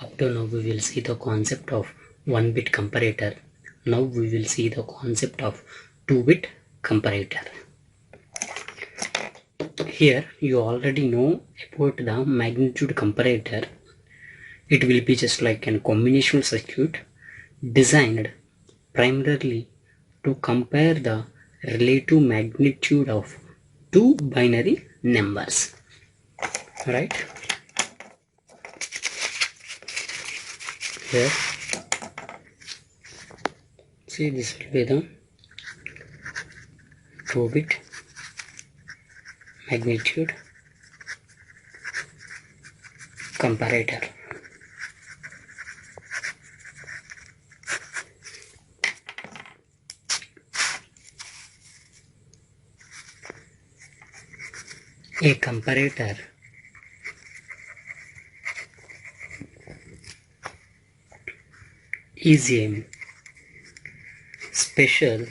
Up to now we will see the concept of 1-bit comparator. Now we will see the concept of 2-bit comparator. Here you already know about the magnitude comparator. It will be just like a combinational circuit designed primarily to compare the relative magnitude of two binary numbers. Right? Here, see, this will be the 2-bit magnitude comparator. A comparator is a special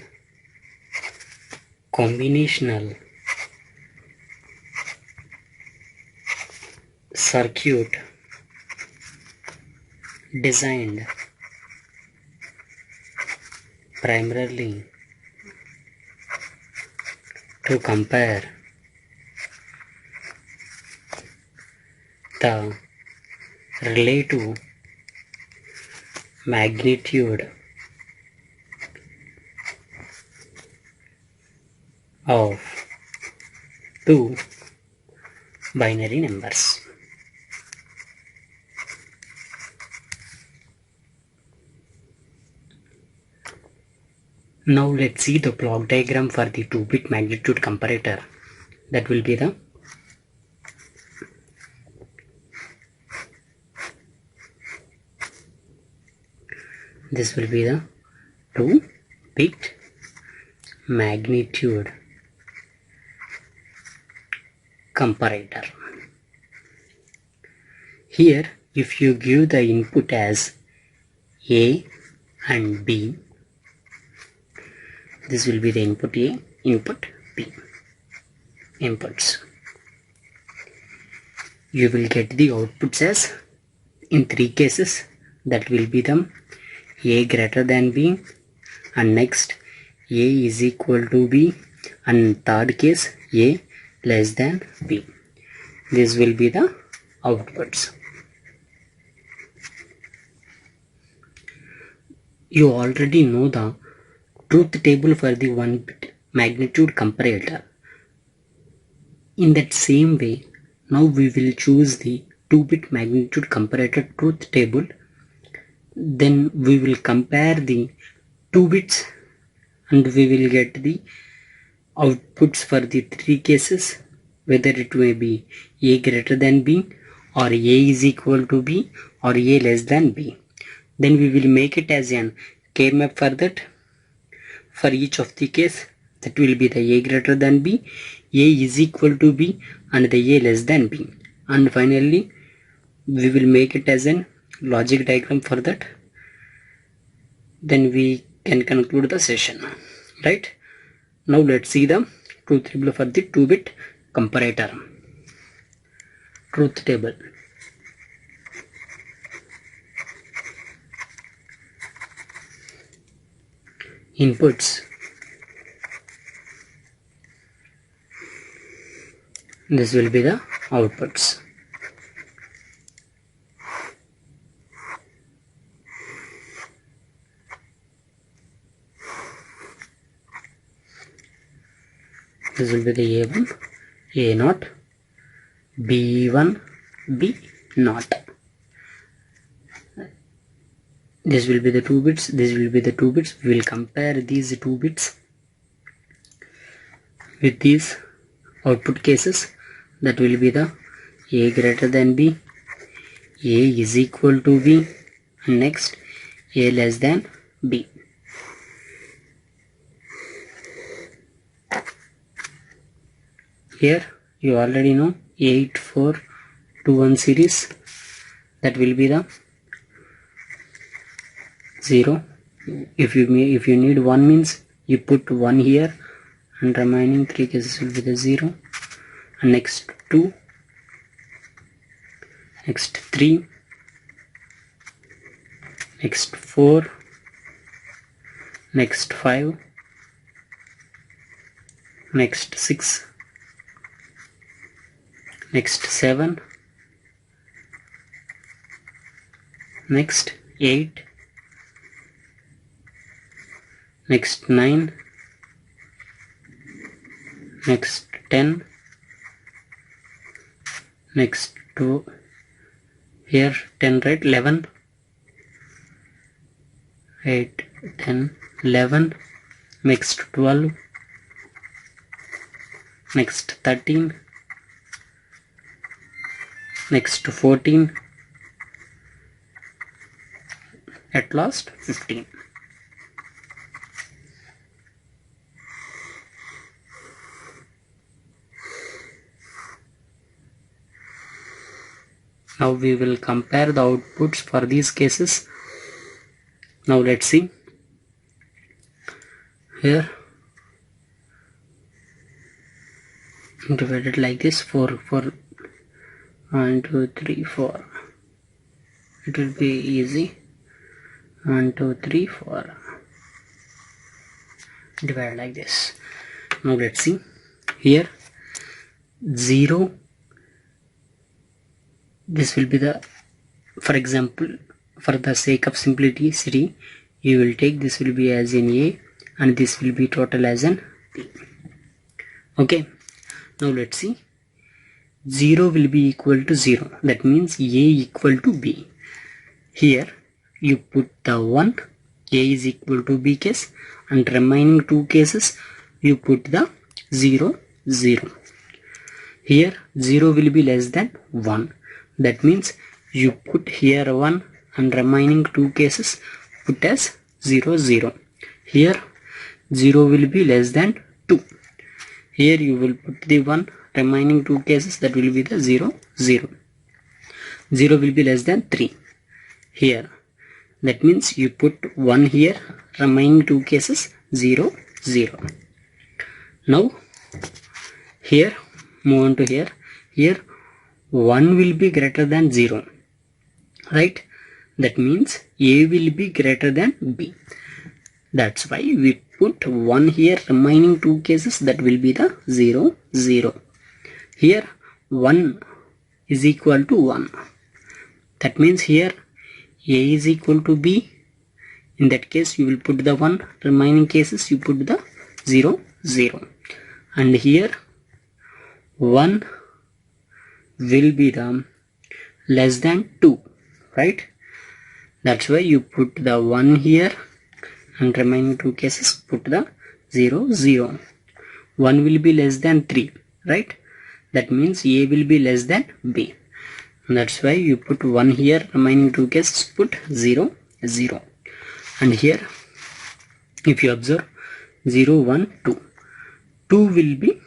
combinational circuit designed primarily to compare the relative magnitude of two binary numbers. Now let's see the block diagram for the 2-bit magnitude comparator. That will be the this will be the 2-bit magnitude comparator. Here if you give the input as A and B, this will be the input A, input B, inputs. You will get the outputs as in 3 cases. That will be the A greater than B, and next A is equal to B, and third case A less than B. This will be the outputs. You already know the truth table for the 1-bit magnitude comparator. In that same way, now we will choose the 2-bit magnitude comparator truth table. Then we will compare the 2 bits and we will get the outputs for the 3 cases, whether it may be A greater than B, or A is equal to B, or A less than B. Then we will make it as an K-map for that. For each of the case, that will be the A greater than B, A is equal to B, and the A less than B. And finally, we will make it as an logic diagram for that. Then we can conclude the session. Right? Now let's see the truth table for the 2-bit comparator. Truth table. Inputs. This will be the outputs. This will be the A1, A0, B1, B0. This will be the 2 bits, this will be the 2 bits. We will compare these 2 bits with these output cases. That will be the A greater than B, A is equal to B, and next A less than B. Here you already know 8421 series. That will be the 0. If you need 1 means you put 1 here, and remaining 3 cases will be the 0. And next 2, next 3, next 4, next 5, next 6, next 7, next 8, next 9, next 10, next 2, here 10, right? 11, 8, 10, 11, next 12, next 13, next 14, at last 15. Now we will compare the outputs for these cases. Now let's see. Here divided like this, 4, 1, 2, 3, 4. It will be easy. 1, 2, 3, 4. Divide like this. Now let's see. Here 0. This will be the, for example, for the sake of simplicity, you will take this will be as in A and this will be total as in B. Okay. Now let's see. 0 will be equal to 0. That means A equal to B. Here you put the 1, A is equal to B case, and remaining 2 cases you put the 0, 0. Here 0 will be less than 1. That means you put here 1 and remaining 2 cases put as 0, 0. Here 0 will be less than 2. Here you will put the 1, remaining 2 cases, that will be the 0, 0. 0 will be less than 3. Here, that means you put 1 here, remaining 2 cases 0, 0. Now here move on to here. Here 1 will be greater than 0, right? That means A will be greater than B. That's why we put 1 here, remaining 2 cases, that will be the 0, 0. Here 1 is equal to 1. That means here A is equal to B. In that case you will put the 1, remaining cases you put the 0, 0. And here 1 will be the less than 2, right? That's why you put the 1 here and remaining 2 cases put the 0, 0. 1 will be less than 3, right? That means A will be less than B. That's why you put 1 here, remaining 2 cases put 0, 0. And here if you observe 0, 1, 2. 2 will be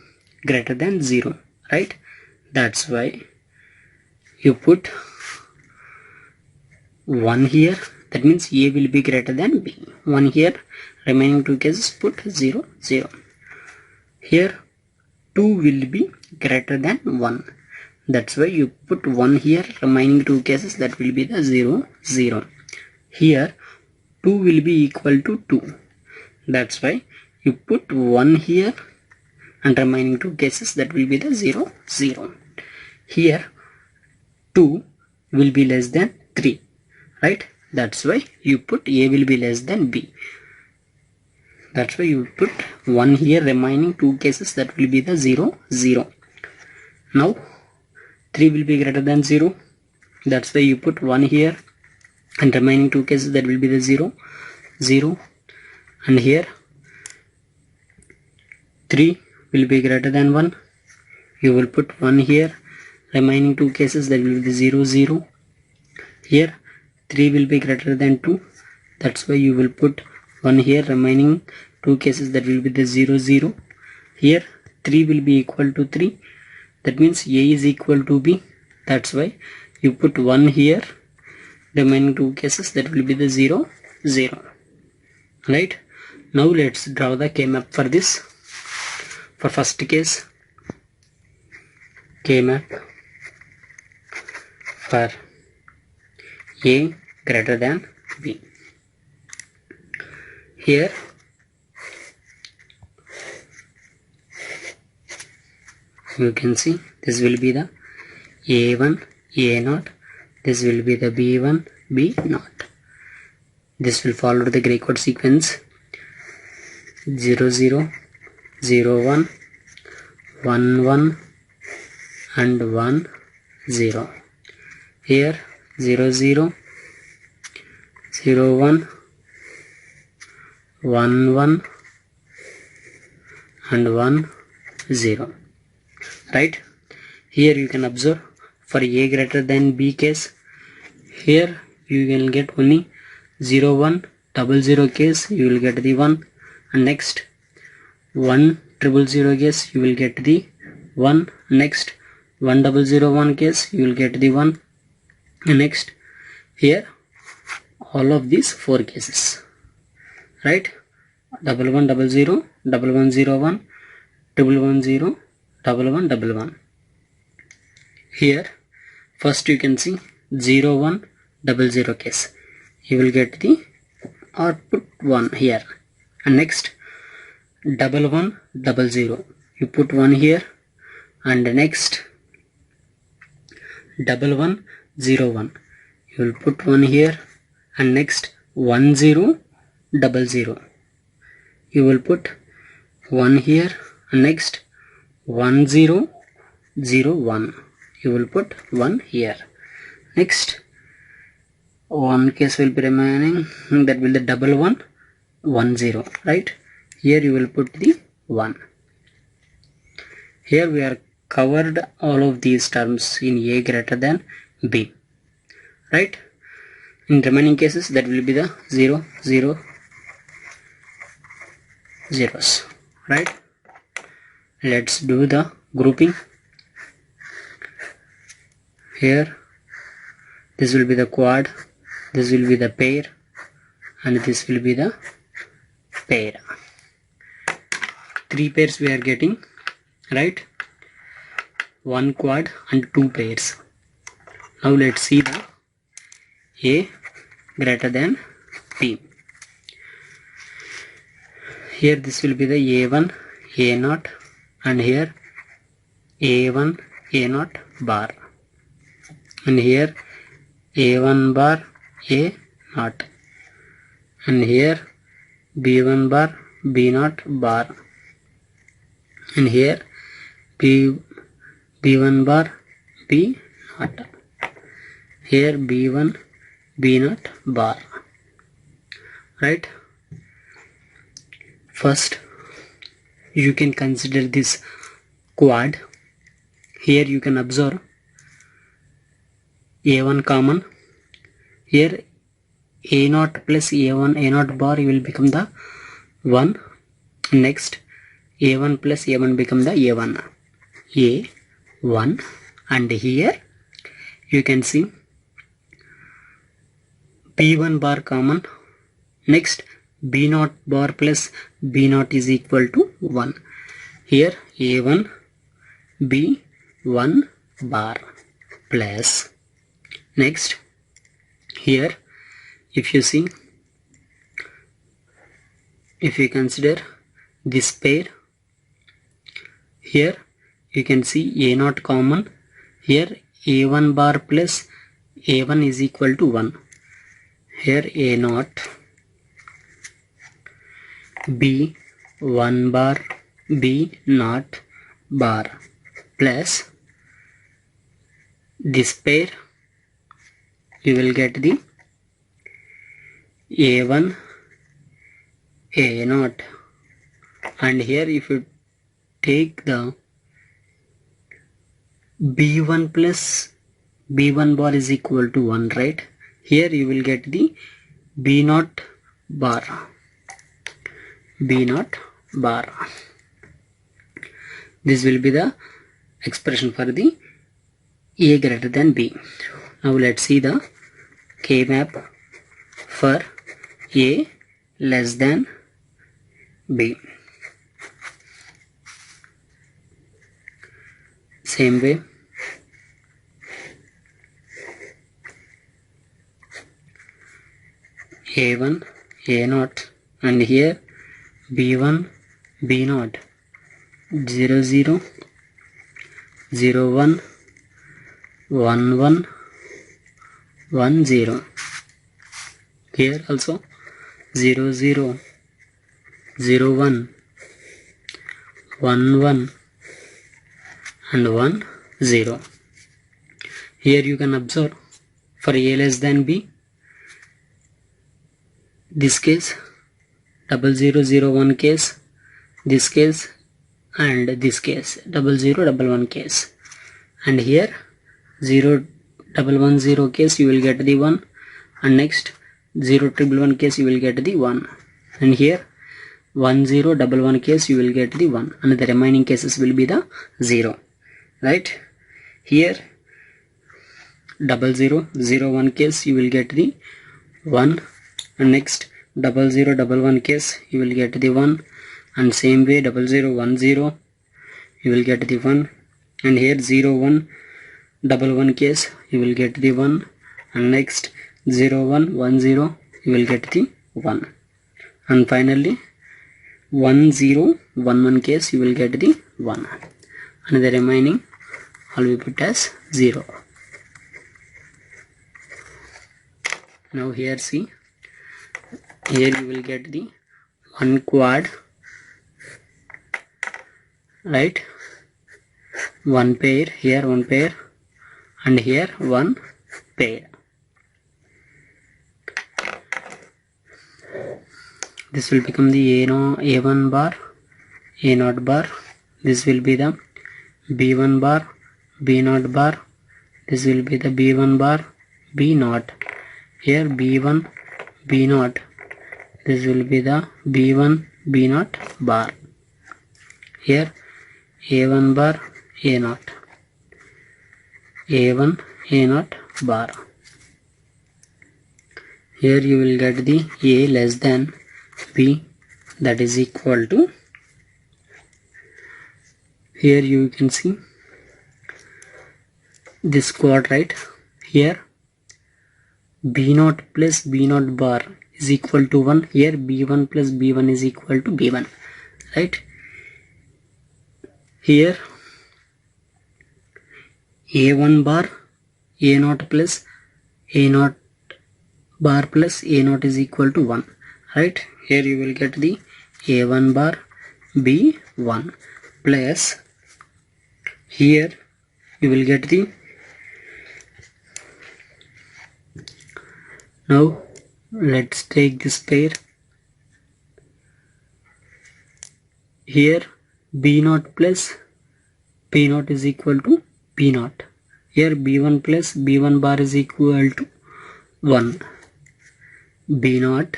greater than 0, right? That's why you put 1 here. That means A will be greater than B. 1 here, remaining 2 cases put 0, 0. Here 2 will be greater than 1. That's why you put 1 here, remaining 2 cases, that will be the 0, 0. Here 2 will be equal to 2. That's why you put 1 here and remaining 2 cases, that will be the 0, 0. Here 2 will be less than 3, right? That's why you put A will be less than B. That's why you put 1 here, remaining 2 cases, that will be the 0, 0. Now 3 will be greater than 0. That's why you put 1 here and remaining 2 cases, that will be the 0, 0. And here 3 will be greater than 1. You will put 1 here, remaining 2 cases, that will be the 0, 0. Here 3 will be greater than 2. That's why you will put 1 here, remaining 2 cases, that will be the 0, 0. Here 3 will be equal to 3. That means A is equal to B. That's why you put 1 here, remaining 2 cases, that will be the 0, 0. Right? Now let's draw the K-map for this. For first case, K-map for A greater than B. Here you can see this will be the A1 A0, this will be the B1 B0. This will follow the gray code sequence 0 0 0 1 1 1 and 1 0. Here 0 0 0 1 1 1 and 1 0. Right, here you can observe for A greater than B case, here you will get only 0 1 0 0 case you will get the 1, and next 1 0 0 case you will get the 1, next 1 0 0 1 case you will get the 1, and next here all of these 4 cases, right, 1 1 0 0 1 1 0 1 1 1 0 1 1 1 1. Here first you can see 0 1 0 0 case you will get the output 1 here, and next 1 1 0 0 you put 1 here, and next 1 1 0 1 you will put 1 here, and next 1 0 0 0 you will put 1 here, and next 1 0 0 1 you will put 1 here. Next one case will be remaining, that will the 1 1 1 0, right, here you will put the 1. Here we are covered all of these terms in A greater than B, right. In remaining cases that will be the 0 0 zeros, right. Let's do the grouping. Here this will be the quad, this will be the pair, and this will be the pair. 3 pairs we are getting, right, 1 quad and 2 pairs. Now let's see the A greater than B. Here this will be the A1 A0, and here A1 A0 bar, and here A1 bar A0, and here B1 bar B0 bar, and here B1 bar B0, here B1 B0 bar, right. First you can consider this quad. Here you can observe A1 common, here A0 plus A1 A0 bar will become the 1, next A1 plus A1 become the A1 A1, and here you can see B1 bar common, next B0 bar plus B0 is equal to 1, here A1 B1 bar plus, next here if you see, if you consider this pair, here you can see A0 common, here A1 bar plus A1 is equal to 1, here A0 B1 bar B0 bar plus this pair you will get the A1 A0, and here if you take the B1 plus B1 bar is equal to 1, right, here you will get the B0 bar B0 bar. This will be the expression for the A greater than B. Now let's see the K map for A less than B. Same way, A1 A0 and here B1 B0 0 0 0 1 1 1 1 0. Here also 0 0 0 1 1 1 and 1 0. Here you can observe for a less than b, this case 0001 case, this case and this case 0011 case, and here 0110 case you will get the 1, and next 0111 case you will get the 1, and here 1011 case you will get the 1, and the remaining cases will be the 0, right? Here 0001 case you will get the 1, and next 0011 case you will get the 1, and same way 0010 you will get the 1, and here 0111 case you will get the 1, and next 0110 you will get the 1, and finally 1011 case you will get the 1, and the remaining all we put as 0. Now here see, here you will get the 1 quad, right? 1 pair, here 1 pair, and here 1 pair. This will become the A1 bar, A0 bar. This will be the B1 bar, B0 bar. This will be the B1 bar, B0. Here B1, B0. This will be the B1, B0 bar. Here A1 bar, A0. A1, A0 bar. Here you will get the A less than B, that is equal to, here you can see this quad, right? Here B0 plus B0 bar is equal to 1. Here B1 plus B1 is equal to B1, right? Here A1 bar, A0 plus A0 bar plus A0 is equal to 1, right? Here you will get the A1 bar B1 plus, here you will get the, now let's take this pair. Here B0 plus B0 is equal to B0. Here B1 plus B1 bar is equal to 1 B0.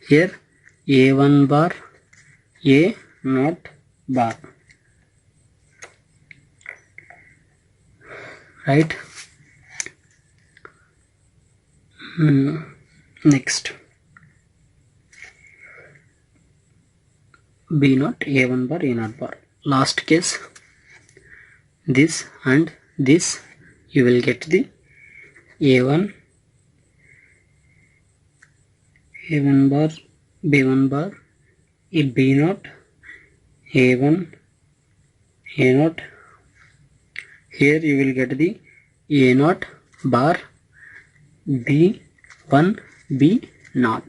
Here A1 bar A0 bar, right? Next B0 A1 bar A0 bar. Last case, this and this, you will get the A1 bar B1 bar B0 A1 A0. Here you will get the A0 bar B1 B0.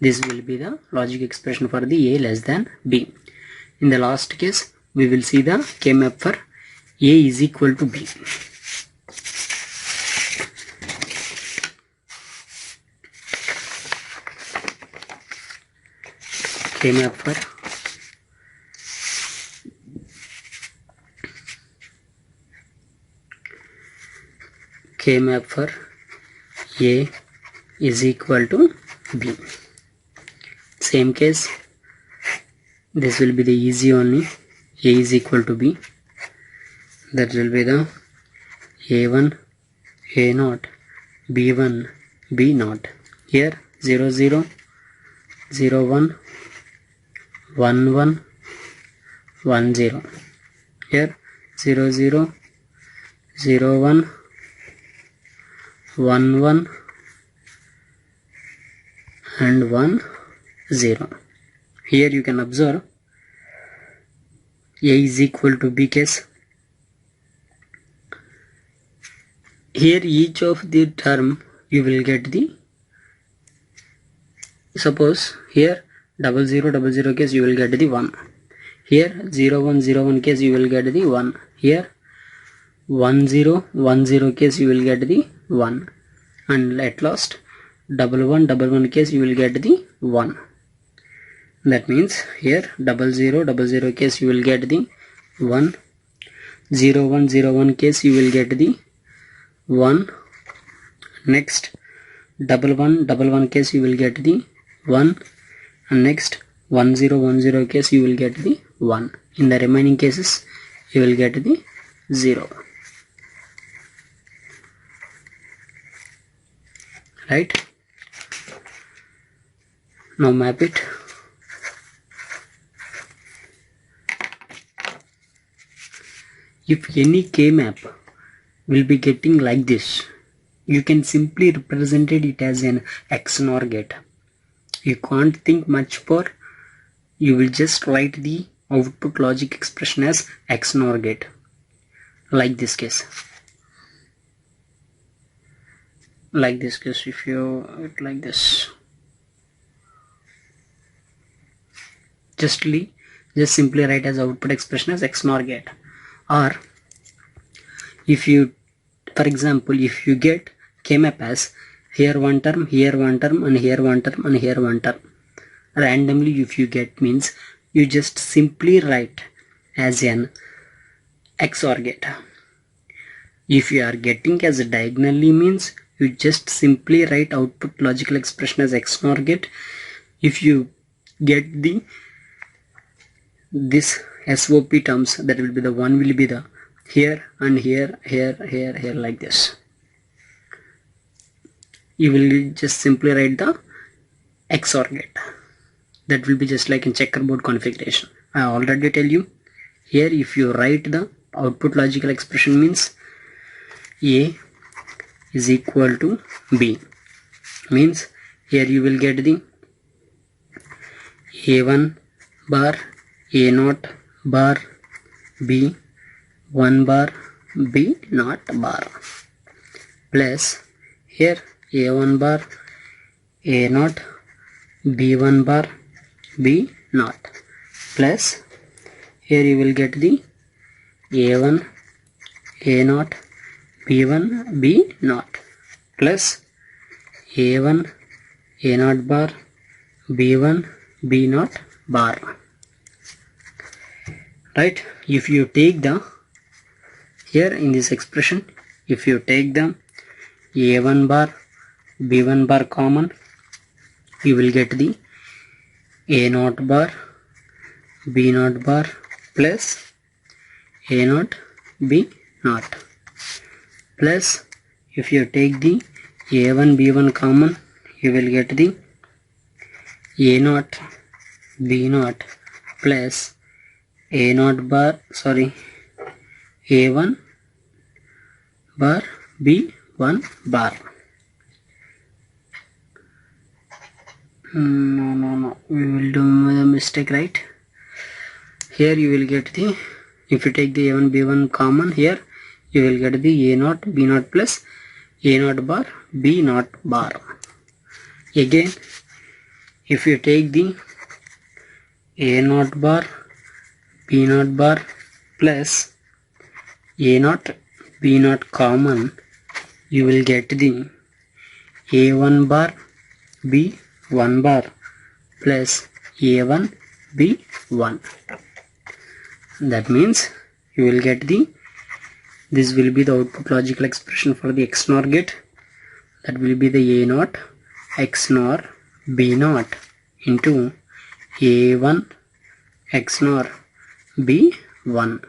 This will be the logic expression for the A less than B. In the last case, we will see the K-map for A is equal to B. K-map for A is equal to B. Same case, this will be the easy only. A is equal to B. That will be the A1 A0 B1 B0. Here 0 0 0 1 1 1 1 0. Here 0 0 0 1 1 1 and 1 0. Here you can observe A is equal to B case. Here each of the term you will get the, suppose here 0 0 0 case you will get the 1. Here 0 1 0 1 case you will get the 1. Here 1 0 1 0 case you will get the 1. And at last 1 1 1 case you will get the 1. That means here 0 0 0 case you will get the 1. 0 1 0 1 case you will get the 1. Next 1 1 1 case you will get the 1. And next 1 0 1 0 case you will get the 1. In the remaining cases you will get the 0. Right? Now map it. If any K map will be getting like this, you can simply represent it as an XNOR gate. You can't think much for, you will just write the output logic expression as XNOR gate, like this case. Like this case, if you it like this, just simply write as output expression as XNOR gate. Or if you, for example, if you get K-map as here one term, here one term, and here one term, and here one term, randomly if you get, means you just simply write as an XOR gate. If you are getting as a diagonally, means you just simply write output logical expression as XNOR gate. If you get this SOP terms, that will be the one will be the here and here, here, here, here, like this. You will just simply write the XOR gate. That will be just like in checkerboard configuration. I already tell you here, if you write the output logical expression, means A is equal to B, means here you will get the A1 bar, A0 bar, B1 bar, B0 bar, plus here A1 bar, A0, B1 bar, B0, plus here you will get the A1, A0, B1, B0, plus A1, A0 bar, B1, B0 bar. Right? If you take the, here in this expression, if you take the A1 bar, B1 bar common, you will get the A0 bar, B0 bar, plus A0, B0, plus if you take the A1, B1 common, you will get the A0, B0, plus A0 bar, sorry, A1 bar, B1 bar. No, we will do the mistake, right? Here you will get the, if you take the A1, B1 common, here you will get the A0, B0 plus A0 bar, B0 bar. Again, if you take the A0 bar, B0 bar plus A0, B0 common, you will get the A1 bar, B1 bar plus A1, B1. That means you will get the, this will be the output logical expression for the XNOR gate. That will be the A0 XNOR B0 into A1 XNOR B1.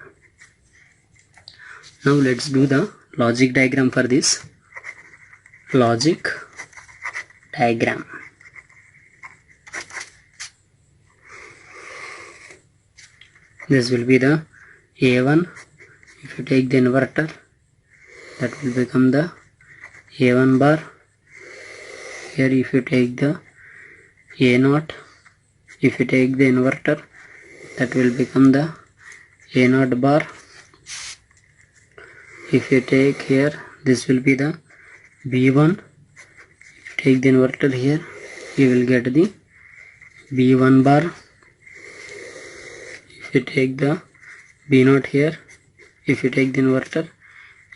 Now let's do the logic diagram for this. Logic diagram. This will be the A1. If you take the inverter, that will become the A1 bar. Here if you take the A naught. If you take the inverter, that will become the A naught bar. If you take here, this will be the B1. If you take the inverter here, you will get the B1 bar. If you take the B0 here, if you take the inverter,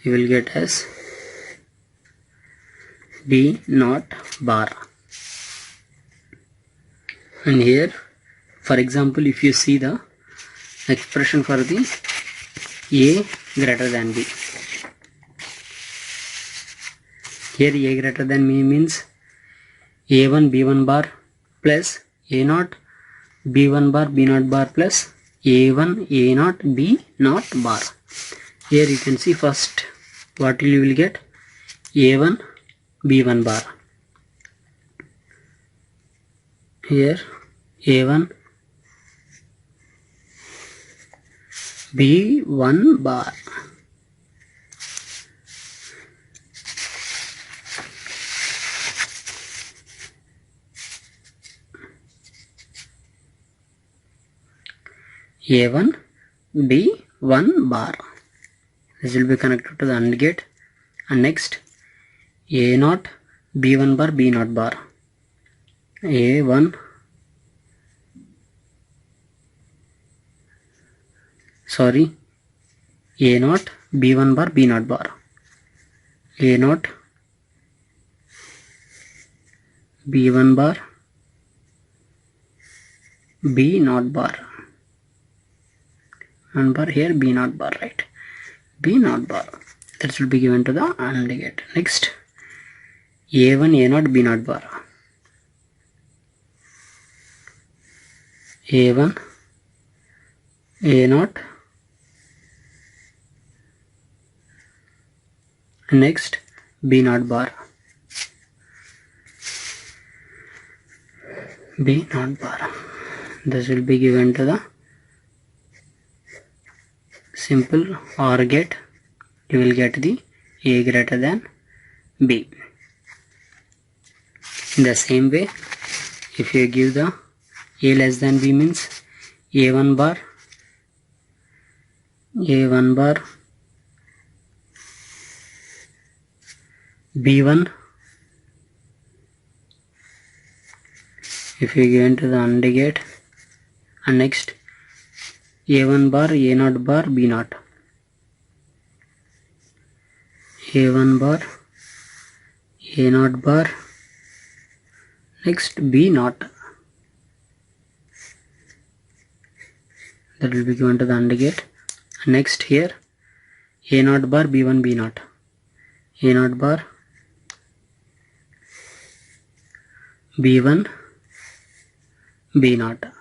you will get as B0 bar. And here, for example, if you see the expression for the A greater than B, here A greater than B means A1 B1 bar plus A0 B1 bar B0 bar plus A1 A0 B0 bar. Here you can see first what you will get, A1 B1 bar. Here A1 B1 bar. A1 B1 bar. This will be connected to the AND gate. And next A0 B1 bar B0 bar. A1 A0 B1 bar B0 bar. A0 B1 bar B0 bar. And bar here B0 bar, right? B0 bar. That will be given to the AND gate. Next A1 A0 B0 bar. A1 A0. Next B0 bar. B0 bar. This will be given to the simple OR gate. You will get the A greater than B. In the same way, if you give the A less than B means A1 bar B1. If you give into the AND gate, and next A1 bar A0 bar B0. A1 bar A0 bar. Next B0. That will be given to the AND gate. Next here A0 bar B1 B0. A0 bar B1 B0.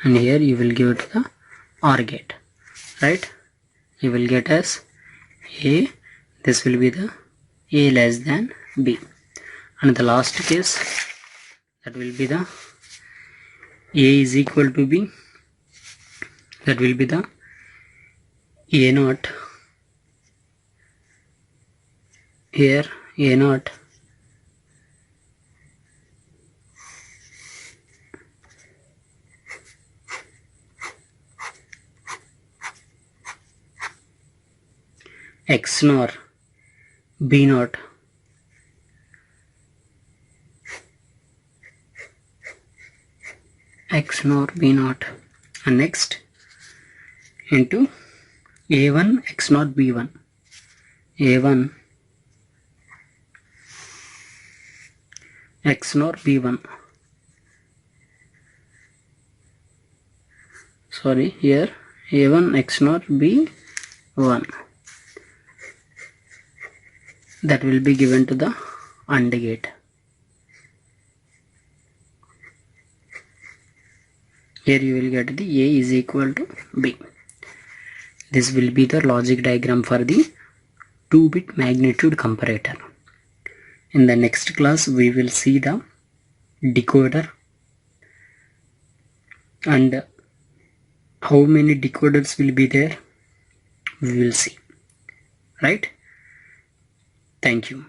And here you will give it to the OR gate, right? You will get as A. This will be the A less than B. And the last case, that will be the A is equal to B. That will be the A0. Here A0 XNOR B0 XNOR B0. And next into A1 XNOR B1. A1 XNOR B1. Sorry, here A1 XNOR B1. That will be given to the AND gate. Here you will get the A is equal to B. This will be the logic diagram for the 2-bit magnitude comparator. In the next class we will see the decoder and how many decoders will be there, we will see, right? Thank you.